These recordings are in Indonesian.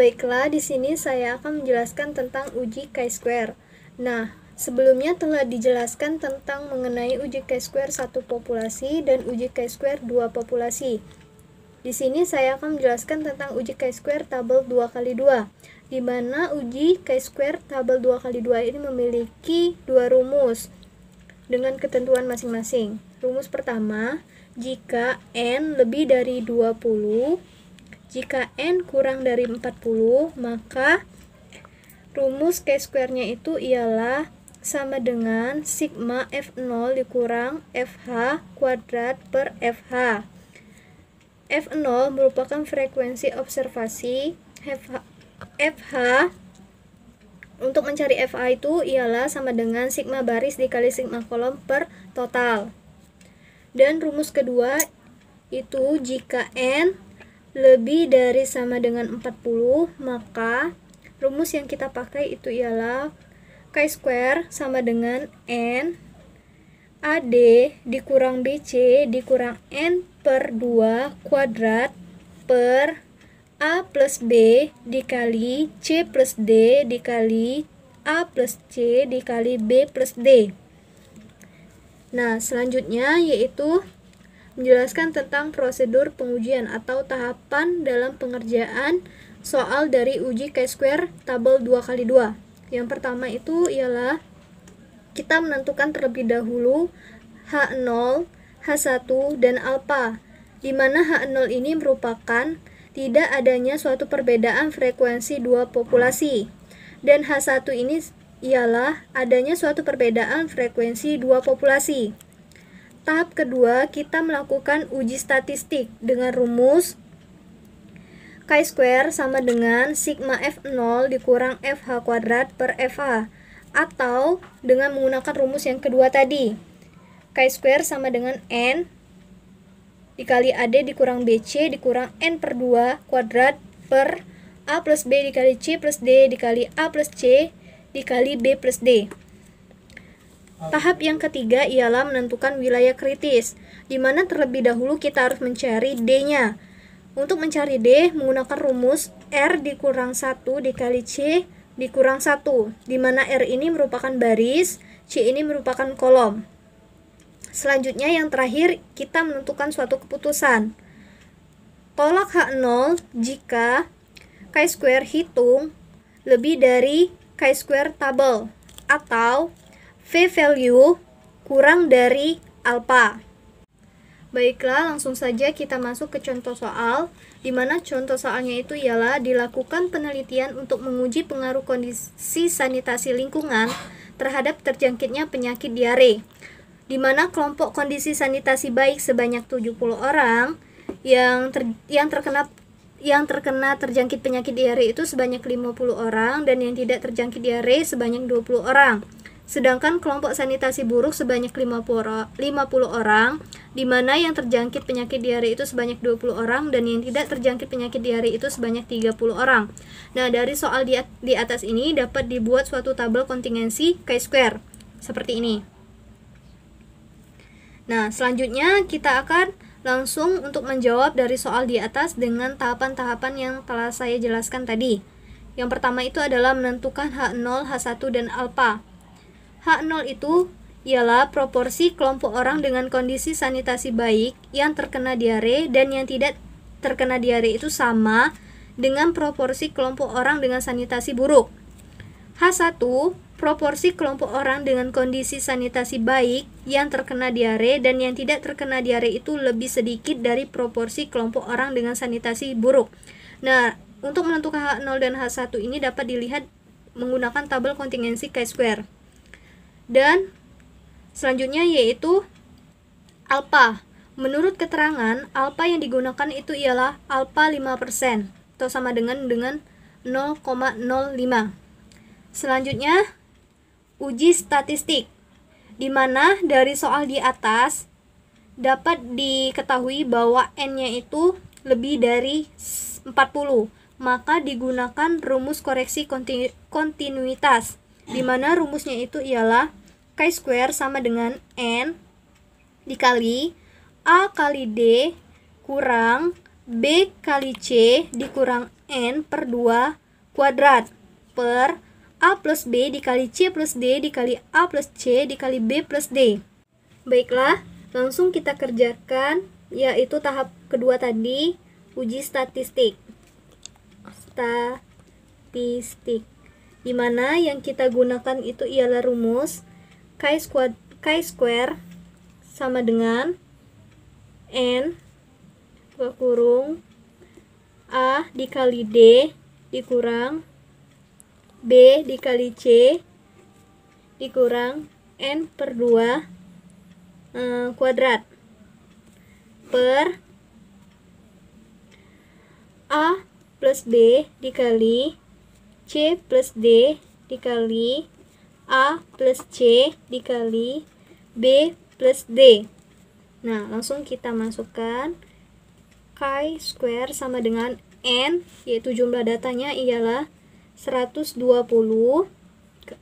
Baiklah, di sini saya akan menjelaskan tentang uji chi-square. Nah, sebelumnya telah dijelaskan tentang mengenai uji chi-square satu populasi dan uji chi-square dua populasi. Di sini saya akan menjelaskan tentang uji chi-square tabel 2x2, di mana uji chi-square tabel 2x2 ini memiliki dua rumus dengan ketentuan masing-masing. Rumus pertama, jika n lebih dari 20, jika n kurang dari 40, maka rumus chi-square-nya itu ialah sama dengan sigma F0 dikurang FH kuadrat per FH. F0 merupakan frekuensi observasi, FH untuk mencari FA itu ialah sama dengan sigma baris dikali sigma kolom per total. Dan rumus kedua itu jika n lebih dari sama dengan 40, maka rumus yang kita pakai itu ialah chi-square sama dengan n AD dikurang BC dikurang n per 2 kuadrat per A plus B dikali C plus D dikali A plus C dikali B plus D. Nah, selanjutnya yaitu menjelaskan tentang prosedur pengujian atau tahapan dalam pengerjaan soal dari uji chi-square tabel 2x2. Yang pertama itu ialah kita menentukan terlebih dahulu H0, H1, dan alpha, di mana H0 ini merupakan tidak adanya suatu perbedaan frekuensi dua populasi, dan H1 ini ialah adanya suatu perbedaan frekuensi dua populasi. Tahap kedua, kita melakukan uji statistik dengan rumus chi-square sama dengan sigma F0 dikurang FH kuadrat per FH, atau dengan menggunakan rumus yang kedua tadi, chi-square sama dengan N dikali AD dikurang BC dikurang N per 2 kuadrat per A plus B dikali C plus D dikali A plus C dikali B plus D. Tahap yang ketiga ialah menentukan wilayah kritis, di mana terlebih dahulu kita harus mencari D-nya. Untuk mencari D, menggunakan rumus R dikurang 1 dikali C dikurang 1, di mana R ini merupakan baris, C ini merupakan kolom. Selanjutnya yang terakhir, kita menentukan suatu keputusan. Tolak H0 jika chi-square hitung lebih dari chi-square tabel, atau V-value kurang dari alpha. Baiklah, langsung saja kita masuk ke contoh soal, di mana contoh soalnya itu ialah dilakukan penelitian untuk menguji pengaruh kondisi sanitasi lingkungan terhadap terjangkitnya penyakit diare, di mana kelompok kondisi sanitasi baik sebanyak 70 orang yang terkena terjangkit penyakit diare itu sebanyak 50 orang, dan yang tidak terjangkit diare sebanyak 20 orang. Sedangkan kelompok sanitasi buruk sebanyak 50 orang, di mana yang terjangkit penyakit diare itu sebanyak 20 orang dan yang tidak terjangkit penyakit diare itu sebanyak 30 orang. Nah, dari soal di atas ini dapat dibuat suatu tabel kontingensi chi-square seperti ini. Nah, selanjutnya kita akan langsung untuk menjawab dari soal di atas dengan tahapan-tahapan yang telah saya jelaskan tadi. Yang pertama itu adalah menentukan H0, H1, dan alpha. H0 itu ialah proporsi kelompok orang dengan kondisi sanitasi baik yang terkena diare dan yang tidak terkena diare itu sama dengan proporsi kelompok orang dengan sanitasi buruk. H1, proporsi kelompok orang dengan kondisi sanitasi baik yang terkena diare dan yang tidak terkena diare itu lebih sedikit dari proporsi kelompok orang dengan sanitasi buruk. Nah, untuk menentukan H0 dan H1 ini dapat dilihat menggunakan tabel kontingensi chi-square. Dan selanjutnya yaitu alpha. Menurut keterangan, alpha yang digunakan itu ialah alpha 5% atau sama dengan 0,05. Selanjutnya uji statistik, di mana dari soal di atas dapat diketahui bahwa n-nya itu lebih dari 40, maka digunakan rumus koreksi kontinuitas, di mana rumusnya itu ialah chi-square sama dengan n dikali A kali D kurang B kali C dikurang N per 2 kuadrat per A plus B dikali C plus D dikali A plus C dikali B plus D. Baiklah, langsung kita kerjakan, yaitu tahap kedua tadi, uji statistik. Di mana yang kita gunakan itu ialah rumus chi-square sama dengan N kurung A dikali D dikurang B dikali C dikurang N per 2 kuadrat per A plus B dikali C plus D dikali A plus C dikali B plus D. Nah, langsung kita masukkan chi-square sama dengan N, yaitu jumlah datanya ialah 120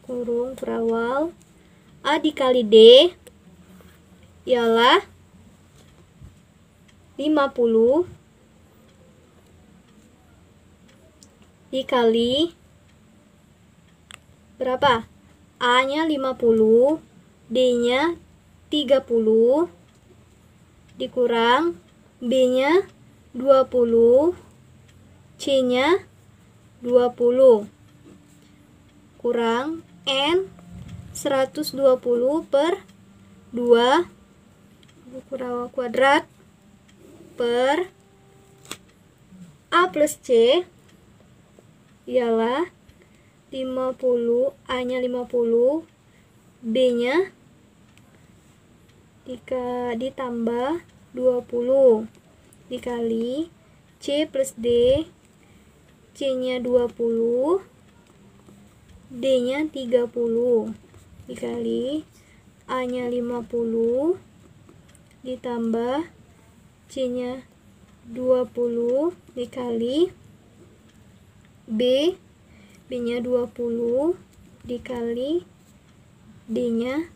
kurung berawal A dikali D ialah 50 dikali berapa? A nya 50, D nya 30 dikurang B nya 20, C nya 20 kurang N 120 per 2 kuadrat per A plus C ialah 50, A nya 50, B nya ditambah 20 dikali C plus D, C nya 20, D nya 30 dikali A nya 50 ditambah C nya 20 dikali B nya 20 dikali D nya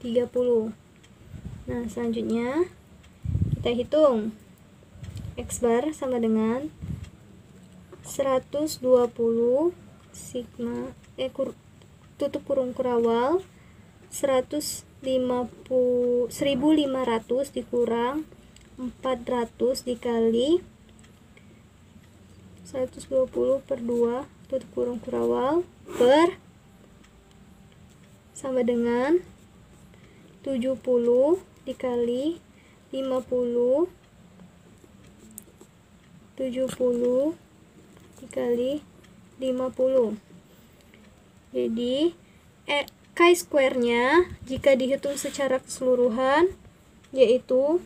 30. Nah, selanjutnya kita hitung X bar sama dengan 120 sigma tutup kurung kurawal 1500 dikurang 400 dikali 120 per 2 tutup kurung kurawal per sama dengan 70 dikali 50 70 dikali 50. Jadi chi-square nya jika dihitung secara keseluruhan yaitu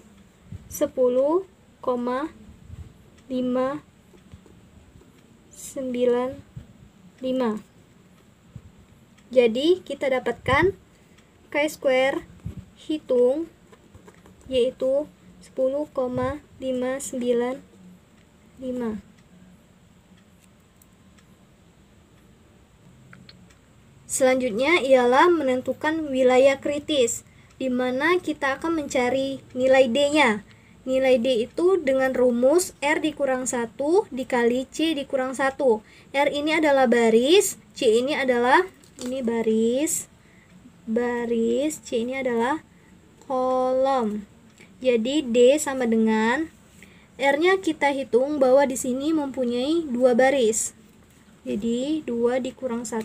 10,595. Jadi kita dapatkan chi-square hitung yaitu 10,595. Selanjutnya ialah menentukan wilayah kritis, di mana kita akan mencari nilai D-nya. Nilai D itu dengan rumus R dikurang 1 dikali C dikurang 1. R ini adalah baris, C ini adalah baris, C ini adalah kolom. Jadi D sama dengan R-nya kita hitung bahwa di sini mempunyai 2 baris. Jadi 2 dikurang 1.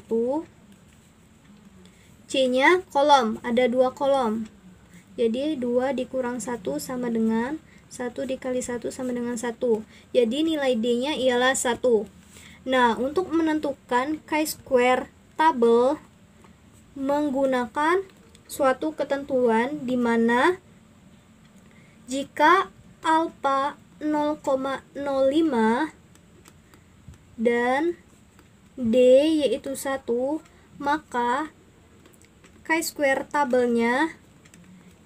C-nya kolom, ada 2 kolom. Jadi 2 dikurang 1 sama dengan 1 dikali 1 sama dengan 1. Jadi nilai D-nya ialah 1. Nah, untuk menentukan chi-square tabel menggunakan suatu ketentuan di mana jika alfa 0,05 dan D yaitu 1, maka chi-square tabelnya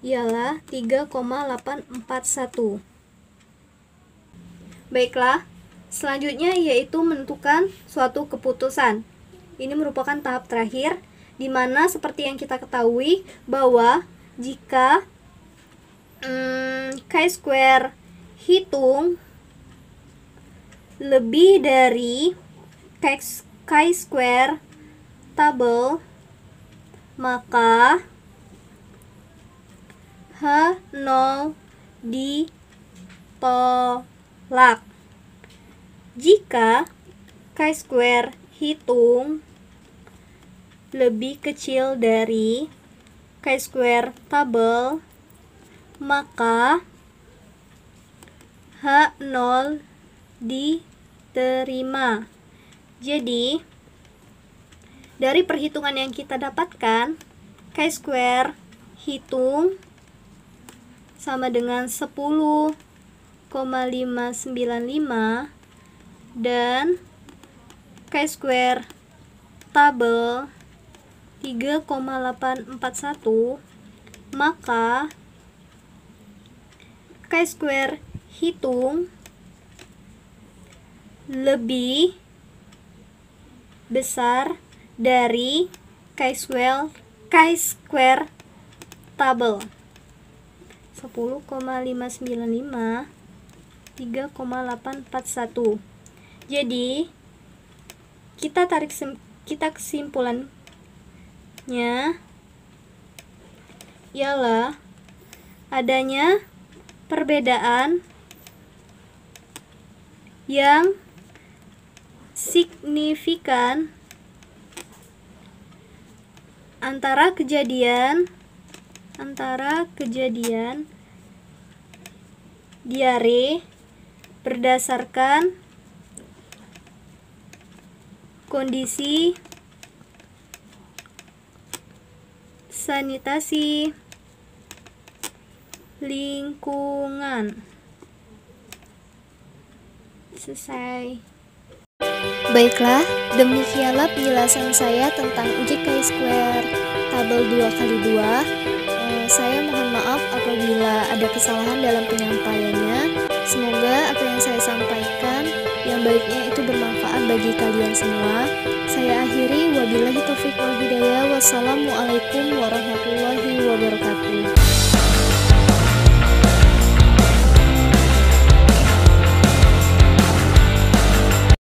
ialah 3,841. Baiklah, selanjutnya yaitu menentukan suatu keputusan. Ini merupakan tahap terakhir di mana seperti yang kita ketahui bahwa jika chi-square hitung lebih dari chi-square tabel, maka H0 ditolak. Jika chi-square hitung lebih kecil dari chi-square tabel, maka H0 diterima. Jadi, dari perhitungan yang kita dapatkan, chi-square hitung sama dengan 10,595 dan chi-square tabel 3,841, maka chi-square hitung lebih besar dari chi-square tabel 10,595 3,841. Jadi kita kesimpulannya ialah adanya perbedaan yang signifikan antara kejadian diare berdasarkan kondisi sanitasi lingkungan. Selesai. Baiklah, demikianlah penjelasan saya tentang uji chi-square tabel 2x2. Saya mohon maaf apabila ada kesalahan dalam penyampaiannya. Semoga apa yang saya sampaikan yang baiknya itu bermanfaat bagi kalian semua. Saya akhiri, wabillahi taufiq wal hidayah. Wassalamualaikum warahmatullahi wabarakatuh.